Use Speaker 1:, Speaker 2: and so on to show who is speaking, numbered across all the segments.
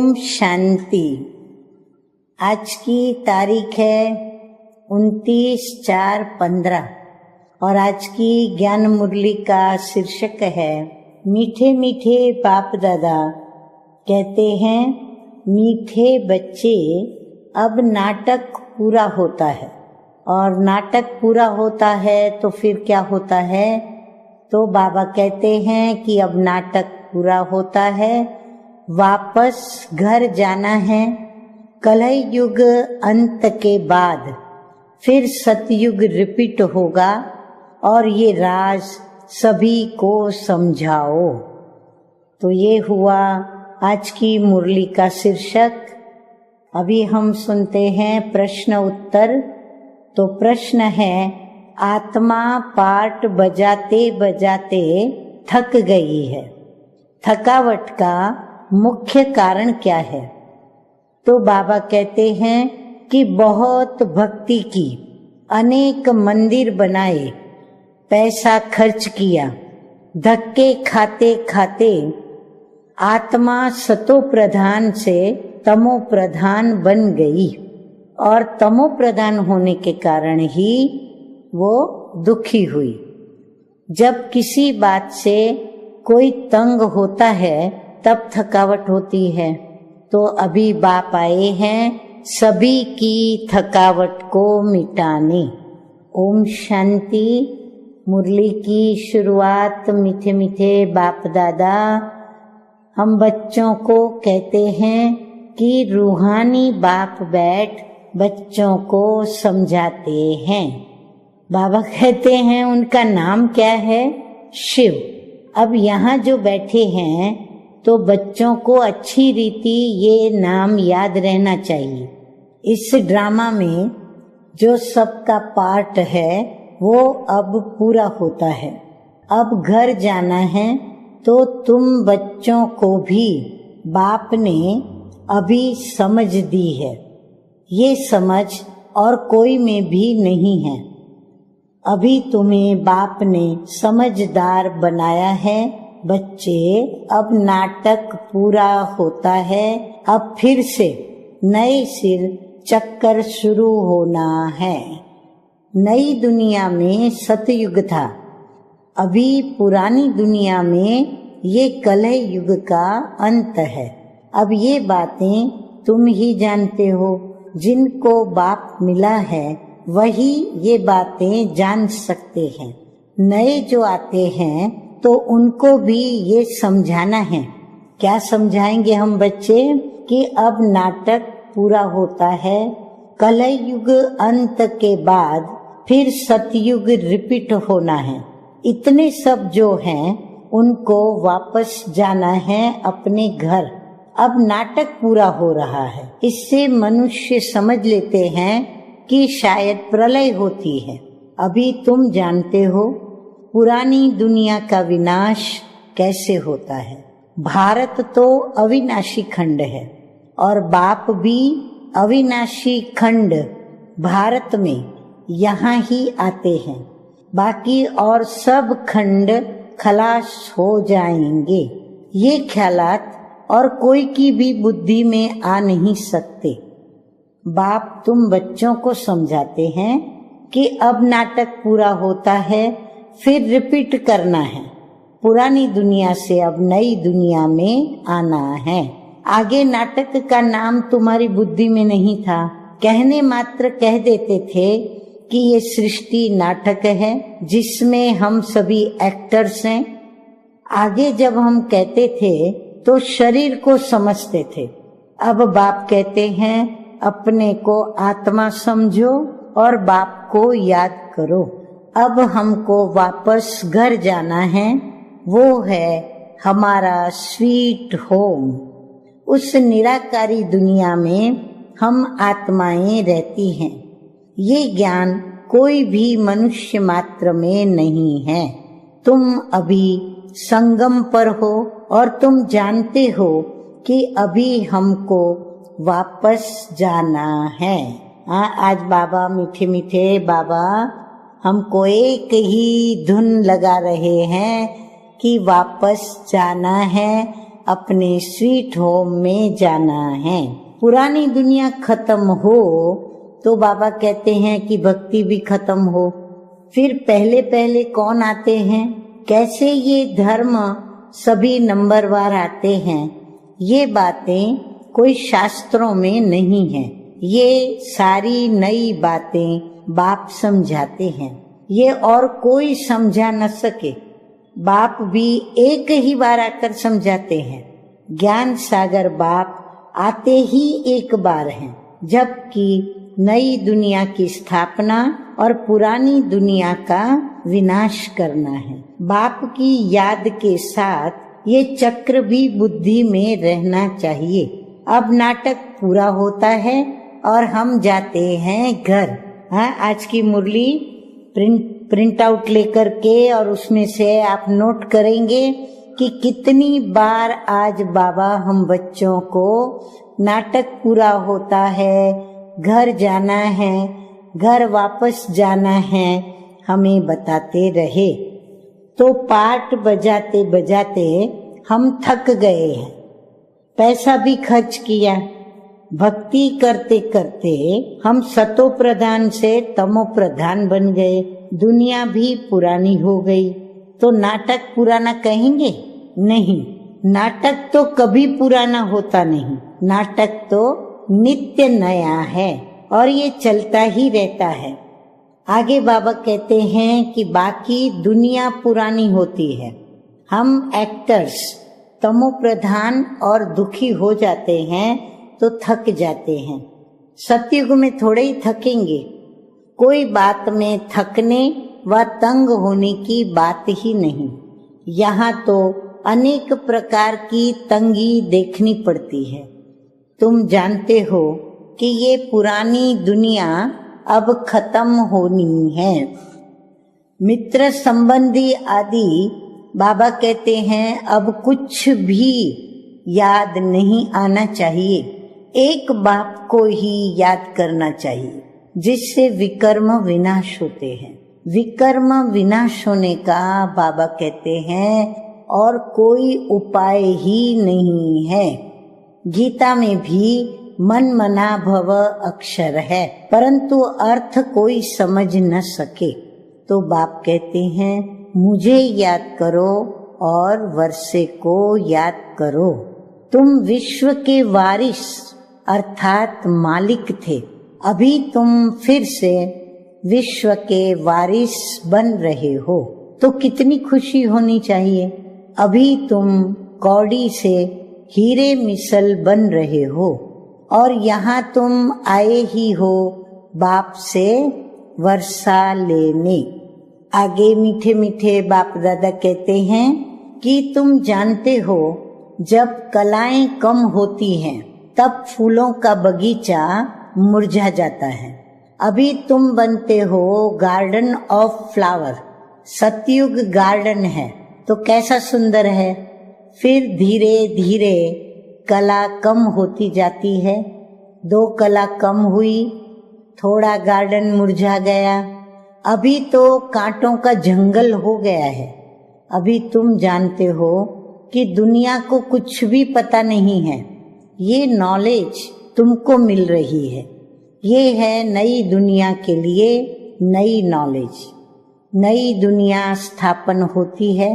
Speaker 1: ओम शांति। आज की तारीख है 29/4/15 और आज की ज्ञान मुरली का शीर्षक है मीठे मीठे बाप दादा कहते हैं मीठे बच्चे अब नाटक पूरा होता है। और नाटक पूरा होता है तो फिर क्या होता है? तो बाबा कहते हैं कि अब नाटक पूरा होता है, वापस घर जाना है। कलह युग अंत के बाद फिर सतयुग रिपीट होगा और ये राज सभी को समझाओ। तो ये हुआ आज की मुरली का शीर्षक। अभी हम सुनते हैं प्रश्न उत्तर। तो प्रश्न है, आत्मा पार्ट बजाते बजाते थक गई है, थकावट का मुख्य कारण क्या है? तो बाबा कहते हैं कि बहुत भक्ति की, अनेक मंदिर बनाए, पैसा खर्च किया, धक्के खाते खाते आत्मा सतो प्रधान से तमो प्रधान बन गई और तमो प्रधान होने के कारण ही वो दुखी हुई। जब किसी बात से कोई तंग होता है तब थकावट होती है। तो अभी बाप आए हैं सभी की थकावट को मिटाने। ओम शांति। मुरली की शुरुआत मीठे मीठे बाप दादा हम बच्चों को कहते हैं कि रूहानी बाप बैठ बच्चों को समझाते हैं। बाबा कहते हैं उनका नाम क्या है? शिव। अब यहाँ जो बैठे हैं तो बच्चों को अच्छी रीति ये नाम याद रहना चाहिए। इस ड्रामा में जो सबका पार्ट है वो अब पूरा होता है। अब घर जाना है तो तुम बच्चों को भी बाप ने अभी समझ दी है। ये समझ और कोई में भी नहीं है। अभी तुम्हें बाप ने समझदार बनाया है। बच्चे अब नाटक पूरा होता है, अब फिर से नए सिर चक्कर शुरू होना है। नई दुनिया में सतयुग था, अभी पुरानी दुनिया में ये कलह युग का अंत है। अब ये बातें तुम ही जानते हो, जिनको बाप मिला है वही ये बातें जान सकते हैं। नए जो आते हैं तो उनको भी ये समझाना है। क्या समझाएंगे हम बच्चे? कि अब नाटक पूरा होता है, कलह युग अंत के बाद फिर सतयुग रिपीट होना है। इतने सब जो हैं उनको वापस जाना है अपने घर। अब नाटक पूरा हो रहा है। इससे मनुष्य समझ लेते हैं कि शायद प्रलय होती है। अभी तुम जानते हो पुरानी दुनिया का विनाश कैसे होता है। भारत तो अविनाशी खंड है और बाप भी अविनाशी खंड भारत में यहाँ ही आते हैं। बाकी और सब खंड खलास हो जाएंगे। ये ख्यालात और कोई की भी बुद्धि में आ नहीं सकते। बाप तुम बच्चों को समझाते हैं कि अब नाटक पूरा होता है, फिर रिपीट करना है। पुरानी दुनिया से अब नई दुनिया में आना है। आगे नाटक का नाम तुम्हारी बुद्धि में नहीं था, कहने मात्र कह देते थे कि ये सृष्टि नाटक है जिसमें हम सभी एक्टर्स हैं। आगे जब हम कहते थे तो शरीर को समझते थे। अब बाप कहते हैं अपने को आत्मा समझो और बाप को याद करो। अब हमको वापस घर जाना है, वो है हमारा स्वीट होम। उस निराकारी दुनिया में हम आत्माएं रहती हैं। ये ज्ञान कोई भी मनुष्य मात्र में नहीं है। तुम अभी संगम पर हो और तुम जानते हो कि अभी हमको वापस जाना है। आज बाबा मीठे मीठे बाबा हमको एक ही धुन लगा रहे हैं कि वापस जाना है, अपने स्वीट होम में जाना है। पुरानी दुनिया खत्म हो तो बाबा कहते हैं कि भक्ति भी खत्म हो। फिर पहले पहले कौन आते हैं, कैसे ये धर्म सभी नंबरवार आते हैं, ये बातें कोई शास्त्रों में नहीं है। ये सारी नई बातें बाप समझाते हैं, ये और कोई समझा न सके। बाप भी एक ही बार आकर समझाते हैं। ज्ञान सागर बाप आते ही एक बार हैं, जबकि नई दुनिया की स्थापना और पुरानी दुनिया का विनाश करना है। बाप की याद के साथ ये चक्र भी बुद्धि में रहना चाहिए। अब नाटक पूरा होता है और हम जाते हैं घर। हाँ, आज की मुरली प्रिंट आउट लेकर के और उसमें से आप नोट करेंगे कि कितनी बार आज बाबा हम बच्चों को नाटक पूरा होता है, घर जाना है, घर वापस जाना है, हमें बताते रहे। तो पाठ बजाते बजाते हम थक गए हैं, पैसा भी खर्च किया, भक्ति करते करते हम सतो प्रधान से तमो प्रधान बन गए, दुनिया भी पुरानी हो गई। तो नाटक पुराना कहेंगे? नहीं, नाटक तो कभी पुराना होता नहीं। नाटक तो नित्य नया है और ये चलता ही रहता है। आगे बाबा कहते हैं कि बाकी दुनिया पुरानी होती है, हम एक्टर्स तमो प्रधान और दुखी हो जाते हैं तो थक जाते हैं। सतयुग में थोड़े ही थकेंगे, कोई बात में थकने व तंग होने की बात ही नहीं। यहाँ तो अनेक प्रकार की तंगी देखनी पड़ती है। तुम जानते हो कि ये पुरानी दुनिया अब खत्म होनी है। मित्र संबंधी आदि बाबा कहते हैं अब कुछ भी याद नहीं आना चाहिए, एक बाप को ही याद करना चाहिए, जिससे विकर्म विनाश होते हैं। विकर्म विनाश होने का बाबा कहते हैं और कोई उपाय ही नहीं है। गीता में भी मन मना भव अक्षर है, परंतु अर्थ कोई समझ न सके। तो बाप कहते हैं मुझे याद करो और वर्षे को याद करो। तुम विश्व के वारिस अर्थात मालिक थे, अभी तुम फिर से विश्व के वारिस बन रहे हो, तो कितनी खुशी होनी चाहिए। अभी तुम कौड़ी से हीरे मिसल बन रहे हो और यहाँ तुम आए ही हो बाप से वर्षा लेने। आगे मीठे मीठे बाप दादा कहते हैं कि तुम जानते हो जब कलाएं कम होती हैं तब फूलों का बगीचा मुरझा जाता है। अभी तुम बनते हो गार्डन ऑफ फ्लावर, सतयुग गार्डन है तो कैसा सुंदर है। फिर धीरे धीरे कला कम होती जाती है, 2 कला कम हुई, थोड़ा गार्डन मुरझा गया, अभी तो कांटों का जंगल हो गया है। अभी तुम जानते हो कि दुनिया को कुछ भी पता नहीं है, ये नॉलेज तुमको मिल रही है। ये है नई दुनिया के लिए नई नॉलेज। नई दुनिया स्थापन होती है,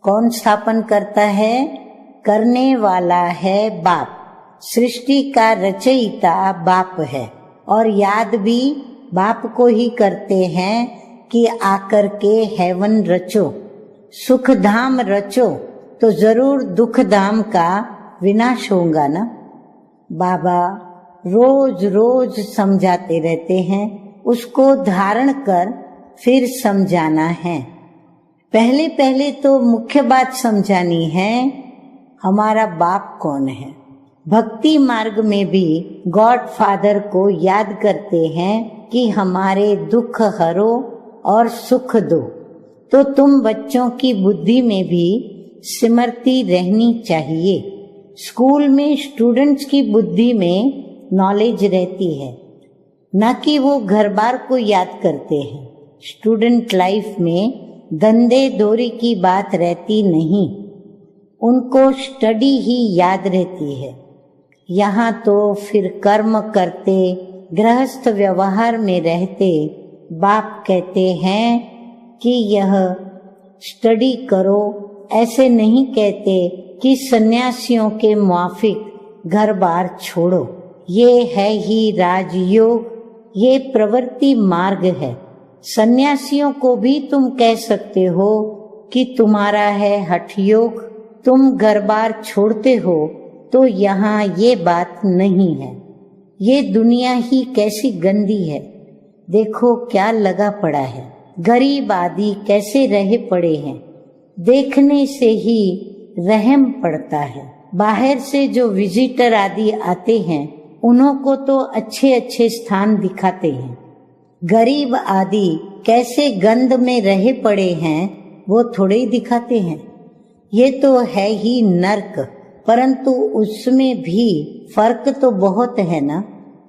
Speaker 1: कौन स्थापन करता है? करने वाला है बाप। सृष्टि का रचयिता बाप है और याद भी बाप को ही करते हैं कि आकर के हेवन रचो, सुख धाम रचो, तो जरूर दुख धाम का विनाश होगा ना। बाबा रोज रोज समझाते रहते हैं, उसको धारण कर फिर समझाना है। पहले पहले तो मुख्य बात समझानी है, हमारा बाप कौन है। भक्ति मार्ग में भी गॉड फादर को याद करते हैं कि हमारे दुख हरो और सुख दो। तो तुम बच्चों की बुद्धि में भी स्मृति रहनी चाहिए। स्कूल में स्टूडेंट्स की बुद्धि में नॉलेज रहती है, न कि वो घर बार को याद करते हैं। स्टूडेंट लाइफ में धंधे दोरी की बात रहती नहीं। उनको स्टडी ही याद रहती है। यहाँ तो फिर कर्म करते, गृहस्थ व्यवहार में रहते बाप कहते हैं कि यह स्टडी करो। ऐसे नहीं कहते कि सन्यासियों के मुआफिक घर बार छोड़ो। ये है ही राजयोग, ये प्रवृत्ति मार्ग है। सन्यासियों को भी तुम कह सकते हो कि तुम्हारा है हठ योग, तुम घर बार छोड़ते हो। तो यहाँ ये बात नहीं है। ये दुनिया ही कैसी गंदी है, देखो क्या लगा पड़ा है। गरीब आदि कैसे रहे पड़े हैं, देखने से ही रहम पड़ता है। बाहर से जो विजिटर आदि आते हैं उन्हों को तो अच्छे अच्छे स्थान दिखाते हैं। गरीब आदि कैसे गंद में रहे पड़े हैं वो थोड़े ही दिखाते हैं। ये तो है ही नर्क, परंतु उसमें भी फर्क तो बहुत है ना।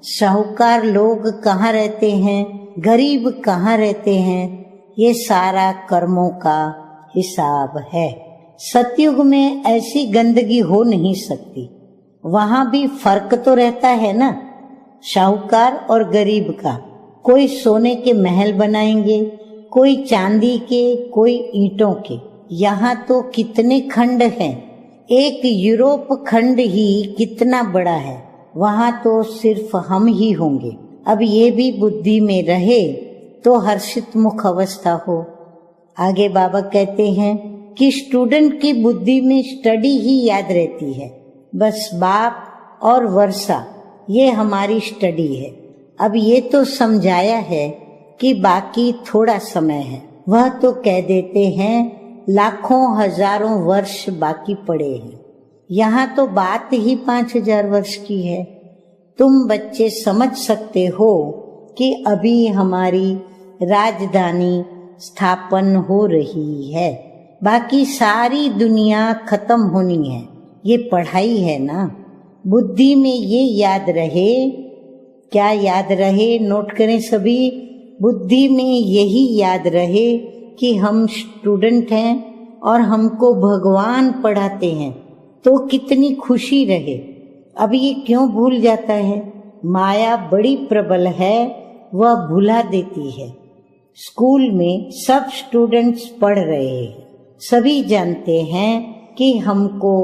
Speaker 1: साहूकार लोग कहाँ रहते हैं, गरीब कहाँ रहते हैं, ये सारा कर्मों का हिसाब है। सतयुग में ऐसी गंदगी हो नहीं सकती, वहां भी फर्क तो रहता है ना। साहूकार और गरीब का, कोई सोने के महल बनाएंगे, कोई चांदी के, कोई ईंटों के। यहाँ तो कितने खंड हैं, एक यूरोप खंड ही कितना बड़ा है, वहां तो सिर्फ हम ही होंगे। अब ये भी बुद्धि में रहे तो हर्षित मुख अवस्था हो। आगे बाबा कहते हैं कि स्टूडेंट की बुद्धि में स्टडी ही याद रहती है, बस बाप और वर्षा ये हमारी स्टडी है। अब ये तो समझाया है कि बाकी थोड़ा समय है, वह तो कह देते हैं लाखों हजारों वर्ष बाकी पड़े हैं। यहाँ तो बात ही 5000 वर्ष की है। तुम बच्चे समझ सकते हो कि अभी हमारी राजधानी स्थापन हो रही है, बाकी सारी दुनिया खत्म होनी है। ये पढ़ाई है ना। बुद्धि में ये याद रहे, क्या याद रहे, नोट करें सभी। बुद्धि में यही याद रहे कि हम स्टूडेंट हैं और हमको भगवान पढ़ाते हैं, तो कितनी खुशी रहे। अब ये क्यों भूल जाता है, माया बड़ी प्रबल है, वह भुला देती है। स्कूल में सब स्टूडेंट्स पढ़ रहे हैं, सभी जानते हैं कि हमको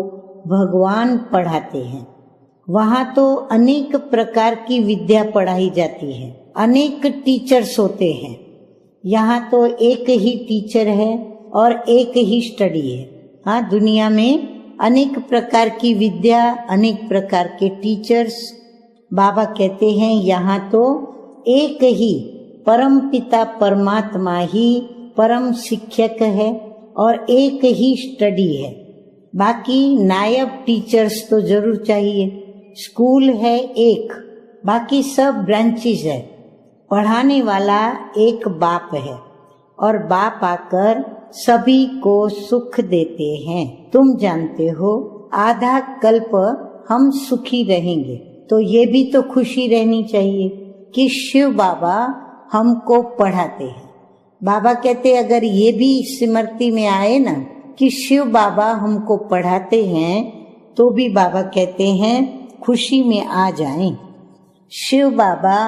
Speaker 1: भगवान पढ़ाते हैं। वहाँ तो अनेक प्रकार की विद्या पढ़ाई जाती है, अनेक टीचर्स होते हैं। यहाँ तो एक ही टीचर है और एक ही स्टडी है। हाँ, दुनिया में अनेक प्रकार की विद्या, अनेक प्रकार के टीचर्स। बाबा कहते हैं यहाँ तो एक ही परम पिता परमात्मा ही परम शिक्षक है और एक ही स्टडी है। बाकी नायब टीचर्स तो जरूर चाहिए। स्कूल है एक, बाकी सब ब्रांचेस है। पढ़ाने वाला एक बाप है और बाप आकर सभी को सुख देते हैं। तुम जानते हो आधा कल्प हम सुखी रहेंगे, तो ये भी तो खुशी रहनी चाहिए कि शिव बाबा हमको पढ़ाते हैं। बाबा कहते अगर ये भी स्मृति में आए ना कि शिव बाबा हमको पढ़ाते हैं, तो भी बाबा कहते हैं खुशी में आ जाएं। शिव बाबा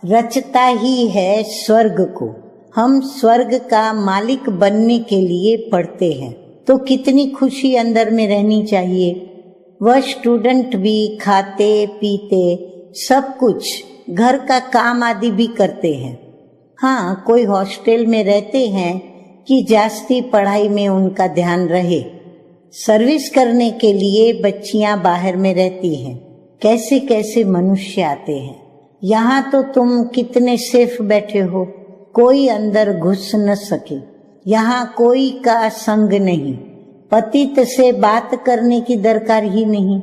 Speaker 1: रचता ही है स्वर्ग को, हम स्वर्ग का मालिक बनने के लिए पढ़ते हैं, तो कितनी खुशी अंदर में रहनी चाहिए। वह स्टूडेंट भी खाते पीते सब कुछ, घर का काम आदि भी करते हैं। हाँ, कोई हॉस्टल में रहते हैं कि जास्ती पढ़ाई में उनका ध्यान रहे। सर्विस करने के लिए बच्चियां बाहर में रहती हैं। कैसे कैसे मनुष्य आते हैं। यहाँ तो तुम कितने सेफ बैठे हो, कोई अंदर घुस न सके। यहाँ कोई का संग नहीं, पतित से बात करने की दरकार ही नहीं,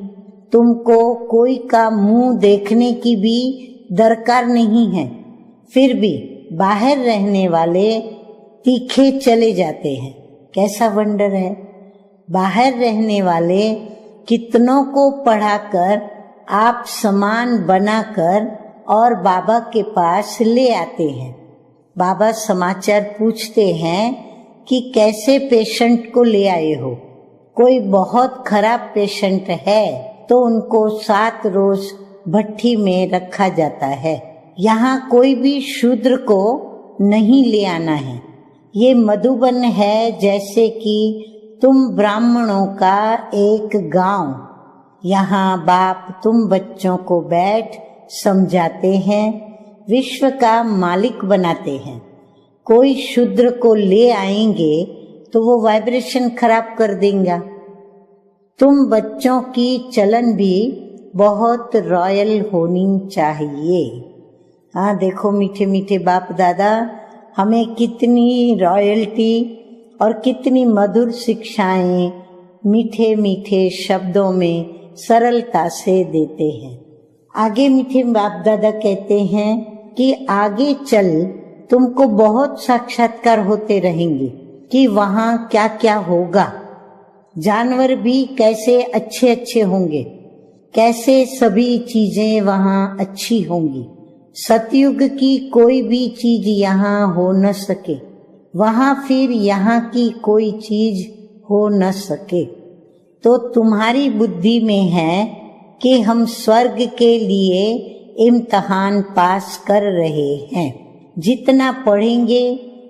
Speaker 1: तुमको कोई का मुंह देखने की भी दरकार नहीं है। फिर भी बाहर रहने वाले तीखे चले जाते हैं। कैसा वंडर है। बाहर रहने वाले कितनों को पढ़ाकर आप समान बनाकर और बाबा के पास ले आते हैं। बाबा समाचार पूछते हैं कि कैसे पेशेंट को ले आए हो। कोई बहुत खराब पेशेंट है तो उनको 7 रोज भट्ठी में रखा जाता है। यहाँ कोई भी शूद्र को नहीं ले आना है। ये मधुबन है जैसे कि तुम ब्राह्मणों का एक गांव। यहाँ बाप तुम बच्चों को बैठ समझाते हैं, विश्व का मालिक बनाते हैं। कोई शूद्र को ले आएंगे तो वो वाइब्रेशन खराब कर देंगे। तुम बच्चों की चलन भी बहुत रॉयल होनी चाहिए। हाँ, देखो मीठे मीठे बाप दादा हमें कितनी रॉयल्टी और कितनी मधुर शिक्षाएं मीठे मीठे शब्दों में सरलता से देते हैं। आगे मीठे बाप दादा कहते हैं कि आगे चल तुमको बहुत साक्षात्कार होते रहेंगे कि वहाँ क्या क्या होगा। जानवर भी कैसे अच्छे अच्छे होंगे, कैसे सभी चीजें वहाँ अच्छी होंगी। सतयुग की कोई भी चीज यहाँ हो न सके, वहाँ फिर यहाँ की कोई चीज हो न सके। तो तुम्हारी बुद्धि में है कि हम स्वर्ग के लिए इम्तहान पास कर रहे हैं। जितना पढ़ेंगे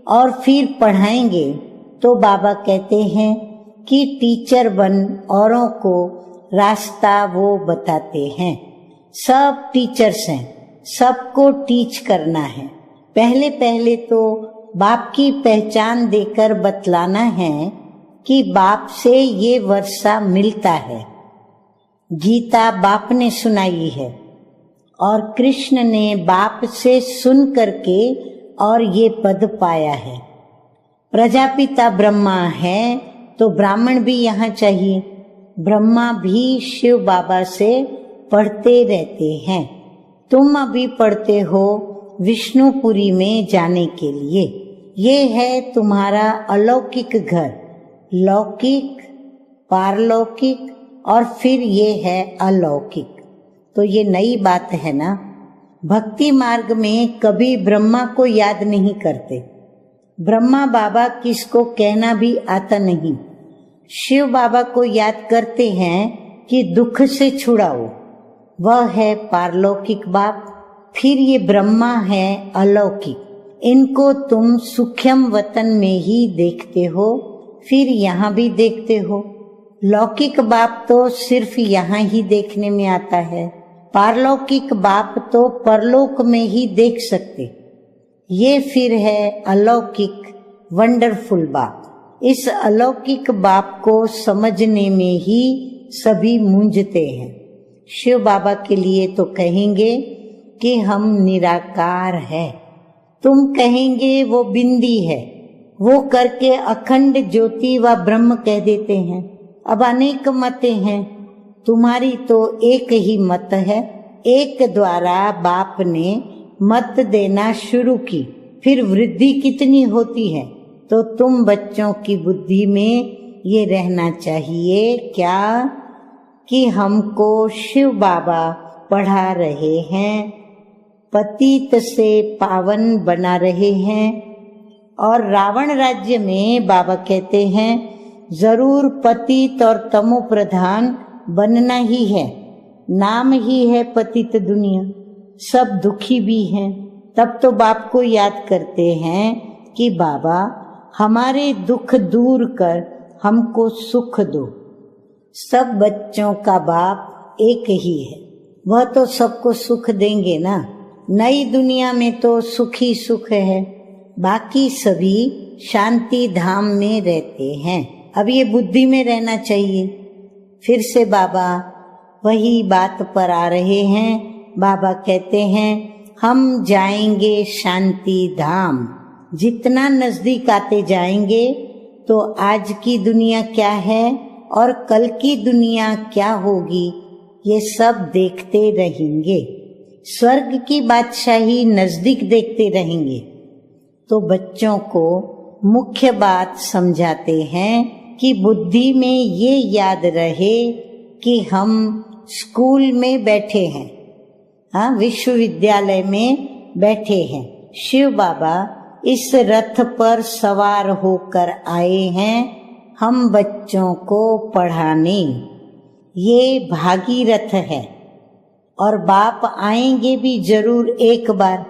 Speaker 1: और फिर पढ़ाएंगे तो बाबा कहते हैं कि टीचर बन औरों को रास्ता वो बताते हैं। सब टीचर्स हैं, सबको टीच करना है। पहले पहले तो बाप की पहचान देकर बतलाना है कि बाप से ये वर्षा मिलता है। गीता बाप ने सुनाई है और कृष्ण ने बाप से सुन करके और ये पद पाया है। प्रजापिता ब्रह्मा है तो ब्राह्मण भी यहाँ चाहिए। ब्रह्मा भी शिव बाबा से पढ़ते रहते हैं। तुम अभी पढ़ते हो विष्णुपुरी में जाने के लिए। ये है तुम्हारा अलौकिक घर, लौकिक, पारलौकिक और फिर ये है अलौकिक। तो ये नई बात है ना। भक्ति मार्ग में कभी ब्रह्मा को याद नहीं करते। ब्रह्मा बाबा किसको कहना भी आता नहीं। शिव बाबा को याद करते हैं कि दुख से छुड़ाओ, वह है पारलौकिक बाप। फिर ये ब्रह्मा है अलौकिक। इनको तुम सूक्ष्म वतन में ही देखते हो, फिर यहाँ भी देखते हो। लौकिक बाप तो सिर्फ यहाँ ही देखने में आता है, पारलौकिक बाप तो परलोक में ही देख सकते। ये फिर है अलौकिक वंडरफुल बाप। इस अलौकिक बाप को समझने में ही सभी मूंझते हैं। शिव बाबा के लिए तो कहेंगे कि हम निराकार है, तुम कहेंगे वो बिंदी है, वो करके अखंड ज्योति व ब्रह्म कह देते हैं। अब अनेक मतें हैं, तुम्हारी तो एक ही मत है। एक द्वारा बाप ने मत देना शुरू की, फिर वृद्धि कितनी होती है। तो तुम बच्चों की बुद्धि में ये रहना चाहिए क्या कि हमको शिव बाबा पढ़ा रहे हैं, पतित से पावन बना रहे हैं। और रावण राज्य में बाबा कहते हैं जरूर पतित और तमो प्रधान बनना ही है। नाम ही है पतित दुनिया, सब दुखी भी हैं। तब तो बाप को याद करते हैं कि बाबा हमारे दुख दूर कर हमको सुख दो। सब बच्चों का बाप एक ही है, वह तो सबको सुख देंगे ना। नई दुनिया में तो सुख ही सुख है, बाकी सभी शांति धाम में रहते हैं। अब ये बुद्धि में रहना चाहिए। फिर से बाबा वही बात पर आ रहे हैं। बाबा कहते हैं हम जाएंगे शांति धाम। जितना नजदीक आते जाएंगे तो आज की दुनिया क्या है और कल की दुनिया क्या होगी ये सब देखते रहेंगे। स्वर्ग की बादशाही नजदीक देखते रहेंगे। तो बच्चों को मुख्य बात समझाते हैं कि बुद्धि में ये याद रहे कि हम स्कूल में बैठे हैं, हाँ, विश्वविद्यालय में बैठे हैं। शिव बाबा इस रथ पर सवार होकर आए हैं हम बच्चों को पढ़ाने। ये भागीरथ है और बाप आएंगे भी जरूर एक बार।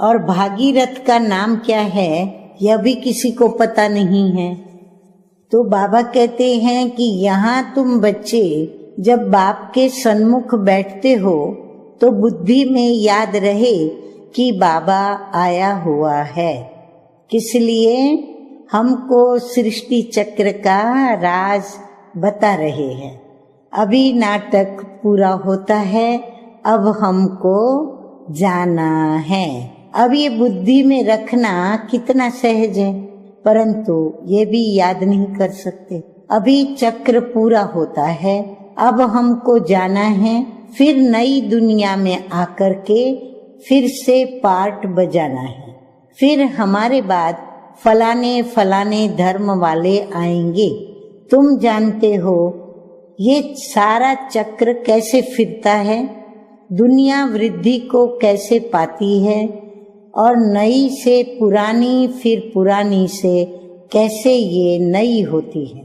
Speaker 1: और भागीरथ का नाम क्या है यह भी किसी को पता नहीं है। तो बाबा कहते हैं कि यहाँ तुम बच्चे जब बाप के सन्मुख बैठते हो तो बुद्धि में याद रहे कि बाबा आया हुआ है। किस लिए? हमको सृष्टि चक्र का राज बता रहे हैं। अभी नाटक पूरा होता है, अब हमको जाना है। अब ये बुद्धि में रखना कितना सहज है, परंतु ये भी याद नहीं कर सकते। अभी चक्र पूरा होता है, अब हमको जाना है, फिर नई दुनिया में आकर के फिर से पार्ट बजाना है। फिर हमारे बाद फलाने फलाने धर्म वाले आएंगे। तुम जानते हो ये सारा चक्र कैसे फिरता है, दुनिया वृद्धि को कैसे पाती है और नई से पुरानी, फिर पुरानी से कैसे ये नई होती है।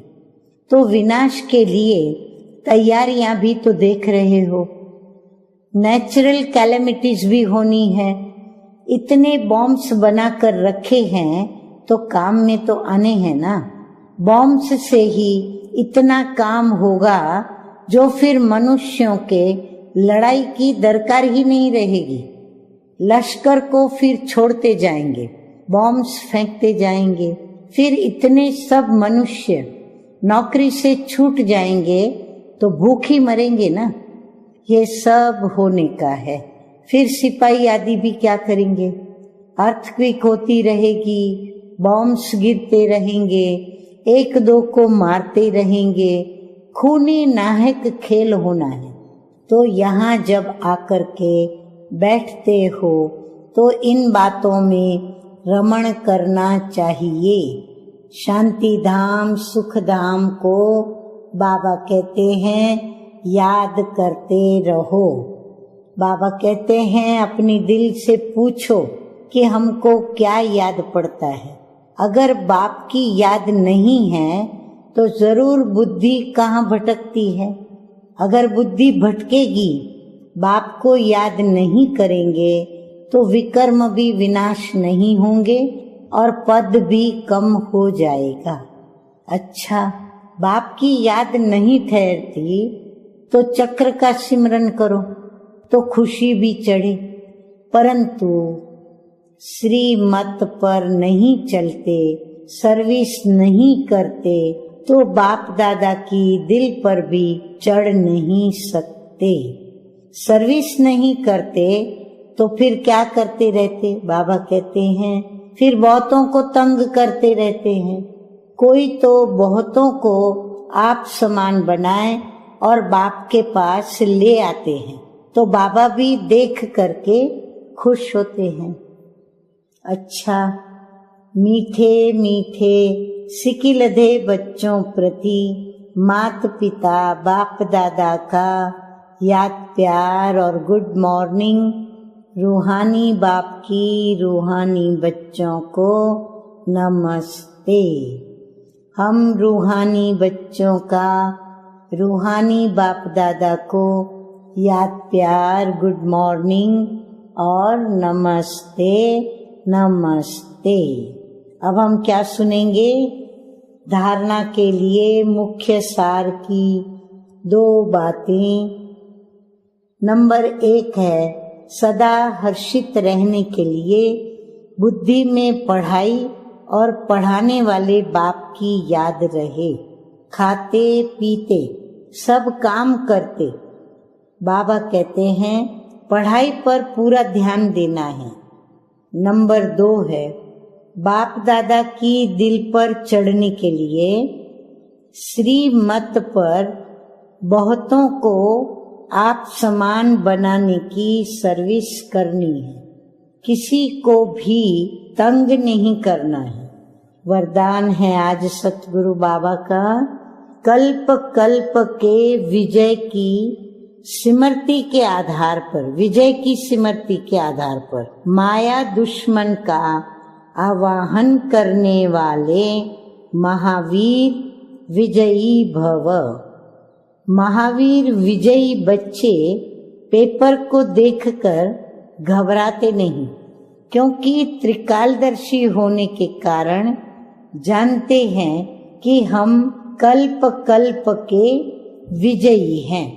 Speaker 1: तो विनाश के लिए तैयारियां भी तो देख रहे हो। नेचुरल कैलेमिटीज भी होनी है। इतने बॉम्ब्स बनाकर रखे हैं तो काम में तो आने हैं ना। बॉम्ब्स से ही इतना काम होगा जो फिर मनुष्यों के लड़ाई की दरकार ही नहीं रहेगी। लश्कर को फिर छोड़ते जाएंगे, बॉम्ब्स फेंकते जाएंगे, फिर इतने सब मनुष्य नौकरी से छूट जाएंगे तो भूखी मरेंगे ना। ये सब होने का है। फिर सिपाही आदि भी क्या करेंगे? अर्थक्वेक होती रहेगी, बॉम्ब्स गिरते रहेंगे, एक दो को मारते रहेंगे, खूनी नाहक खेल होना है। तो यहाँ जब आकर के बैठते हो तो इन बातों में रमण करना चाहिए। शांति धाम, सुख धाम को बाबा कहते हैं याद करते रहो। बाबा कहते हैं अपनी दिल से पूछो कि हमको क्या याद पड़ता है। अगर बाप की याद नहीं है तो जरूर बुद्धि कहाँ भटकती है। अगर बुद्धि भटकेगी, बाप को याद नहीं करेंगे तो विकर्म भी विनाश नहीं होंगे और पद भी कम हो जाएगा। अच्छा, बाप की याद नहीं ठहरती तो चक्र का सिमरन करो तो खुशी भी चढ़े, परंतु श्रीमत पर नहीं चलते, सर्विस नहीं करते तो बाप दादा की दिल पर भी चढ़ नहीं सकते। सर्विस नहीं करते तो फिर क्या करते रहते? बाबा कहते हैं फिर बहुतों को तंग करते रहते हैं। कोई तो बहुतों को आप समान बनाए और बाप के पास ले आते हैं तो बाबा भी देख करके खुश होते हैं। अच्छा, मीठे मीठे सिकिलधे बच्चों प्रति माता पिता बाप दादा का याद प्यार और गुड मॉर्निंग। रूहानी बाप की रूहानी बच्चों को नमस्ते। हम रूहानी बच्चों का रूहानी बाप दादा को याद प्यार, गुड मॉर्निंग और नमस्ते नमस्ते। अब हम क्या सुनेंगे? धारणा के लिए मुख्य सार की 2 बातें। नंबर 1 है सदा हर्षित रहने के लिए बुद्धि में पढ़ाई और पढ़ाने वाले बाप की याद रहे। खाते पीते सब काम करते बाबा कहते हैं पढ़ाई पर पूरा ध्यान देना है। नंबर 2 है बाप दादा की दिल पर चढ़ने के लिए श्रीमत पर बहुतों को आप समान बनाने की सर्विस करनी है। किसी को भी तंग नहीं करना है। वरदान है आज सतगुरु बाबा का, कल्प कल्प के विजय की स्मृति के आधार पर, विजय की स्मृति के आधार पर माया दुश्मन का आवाहन करने वाले महावीर विजयी भव। महावीर विजयी बच्चे पेपर को देखकर घबराते नहीं, क्योंकि त्रिकालदर्शी होने के कारण जानते हैं कि हम कल्प कल्प के विजयी हैं।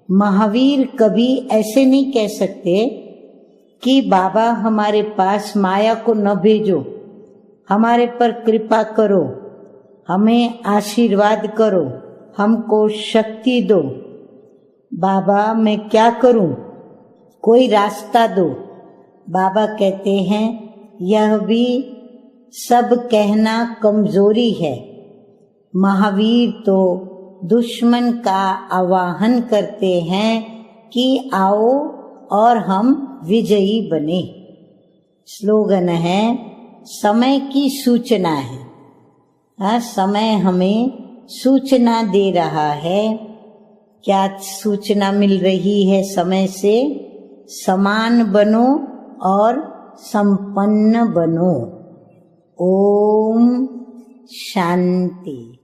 Speaker 1: महावीर कभी ऐसे नहीं कह सकते कि बाबा हमारे पास माया को न भेजो, हमारे पर कृपा करो, हमें आशीर्वाद करो, हमको शक्ति दो। बाबा मैं क्या करूं, कोई रास्ता दो। बाबा कहते हैं यह भी सब कहना कमजोरी है। महावीर तो दुश्मन का आवाहन करते हैं कि आओ और हम विजयी बने। स्लोगन है समय की सूचना है। समय हमें सूचना दे रहा है। क्या सूचना मिल रही है समय से? समान बनो और संपन्न बनो। ओम शांति।